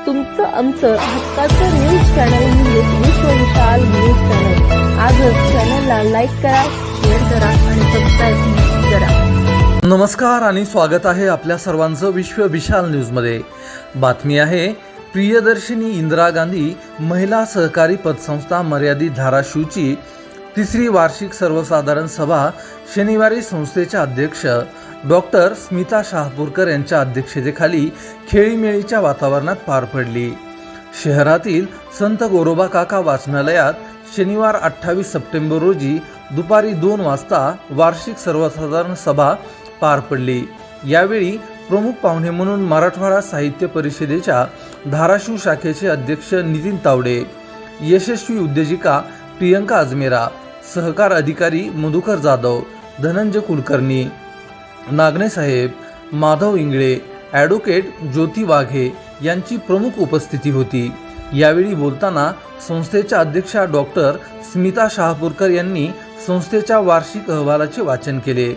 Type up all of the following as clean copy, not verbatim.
तुमचं आमचं हक्काचं न्यूज चॅनल म्हणजेच विश्व विशाल न्यूज चॅनल। आजच चॅनलला लाईक करा, शेअर करा आणि सबस्क्राईब करा। नमस्कार आणि स्वागत आहे आपल्या सर्वांचं विश्व विशाल न्यूजमध्ये। बातमी आहे प्रियदर्शिनी इंदिरा गांधी महिला सहकारी पतसंस्था मर्यादित धाराशिवची तिसरी वार्षिक सर्वसाधारण सभा शनिवारी संस्थेच्या अध्यक्ष डॉक्टर स्मिता शहापूरकर यांच्या अध्यक्षतेखाली खेळीमेळीच्या वातावरणात पार पडली। शहरातील संत गोरोबा काका वाचनालयात शनिवार 28 सप्टेंबर रोजी दुपारी 2 वाजता वार्षिक सर्वसाधारण सभा पार पडली। यावेळी प्रमुख पाहुणे म्हणून मराठवाडा साहित्य परिषदेच्या धाराशिव शाखेचे अध्यक्ष नितीन तावडे, यशस्वी उद्योजिका प्रियंका अजमेरा, सहकार अधिकारी मधुकर जाधव, धनंजय कुलकर्णी, नागणे साहेब, माधव इंगळे, ॲडव्होकेट ज्योती वाघे यांची प्रमुख उपस्थिती होती। यावेळी बोलताना संस्थेच्या अध्यक्षा डॉक्टर स्मिता शहापूरकर यांनी संस्थेच्या वार्षिक अहवालाचे वाचन केले।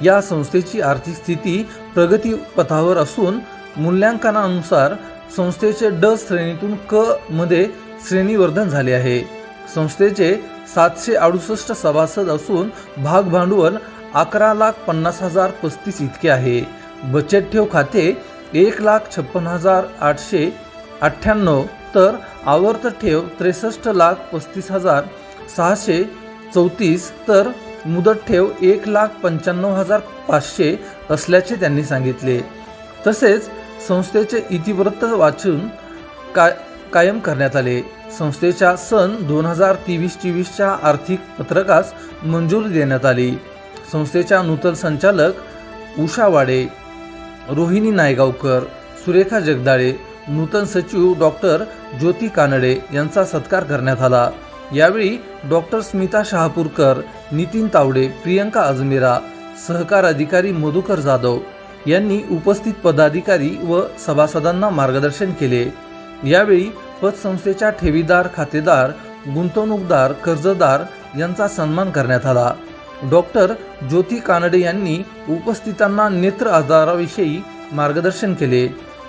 या संस्थेची आर्थिक स्थिती प्रगती पथावर असून मूल्यांकनानुसार संस्थेचे ड श्रेणीतून क मध्ये श्रेणीवर्धन झाले आहे। संस्थेचे 768 सभासद असून भाग भांडवल 11,50,035 इतके आहे। बचत ठेव खाते 1,56,898 तर आवर्त ठेव 63,35,634 तर मुदत ठेव 1,95,500 असल्याचे त्यांनी सांगितले। तसेच संस्थेचे इतिवृत्त वाचून कायम करण्यात आले। संस्थेच्या सन 2023-24च्या आर्थिक पत्रकास मंजुरी देण्यात आली। संस्थेच्या नूतन संचालक उषा वाडे, रोहिणी नायगावकर, सुरेखा जगदाळे, नूतन सचिव डॉक्टर ज्योती कानडे यांचा सत्कार करण्यात आला। यावेळी डॉक्टर स्मिता शहापूरकर, नितीन तावडे, प्रियंका अजमेरा, सहकार अधिकारी मधुकर जाधव यांनी उपस्थित पदाधिकारी व सभासदांना मार्गदर्शन केले। यावेळी पतसंस्थेच्या ठेवीदार, खातेदार, गुंतवणूकदार, कर्जदार यांचा सन्मान करण्यात आला। डॉक्टर ज्योती कानडे यांनी उपस्थितांना नेत्र आजाराविषयी मार्गदर्शन केले।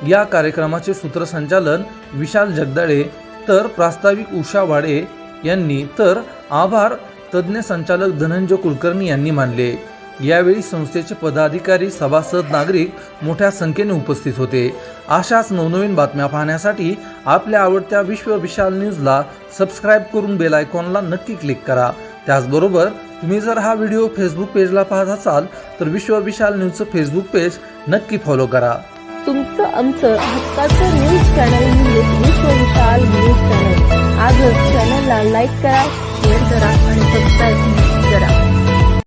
या कार्यक्रमाचे सूत्रसंचालन विशाल जगदाळे तर प्रास्ताविक उषा वाडे यांनी तर आभार तज्ज्ञ संचालक धनंजय कुलकर्णी यांनी मानले। यावेळी संस्थेचे पदाधिकारी, सभासद, नागरिक मोठ्या संख्येने उपस्थित होते। अशाच नवनवीन बातम्या पाहण्यासाठी आपल्या आवडत्या विश्व विशाल न्यूजला सबस्क्राईब करून बेल आयकॉनला नक्की क्लिक करा। त्याचबरोबर तुम्ही जर हा व्हिडिओ फेसबुक पेजला पाहत असाल तर विश्व विशाल न्यूजचं फेसबुक पेज नक्की फॉलो करा। तुमचं आमचं हक्काचं न्यूज चॅनल म्हणजेच विश्व विशाल न्यूज चॅनल। आजच चॅनलला लाईक करा, शेअर करा आणि सबस्क्राईब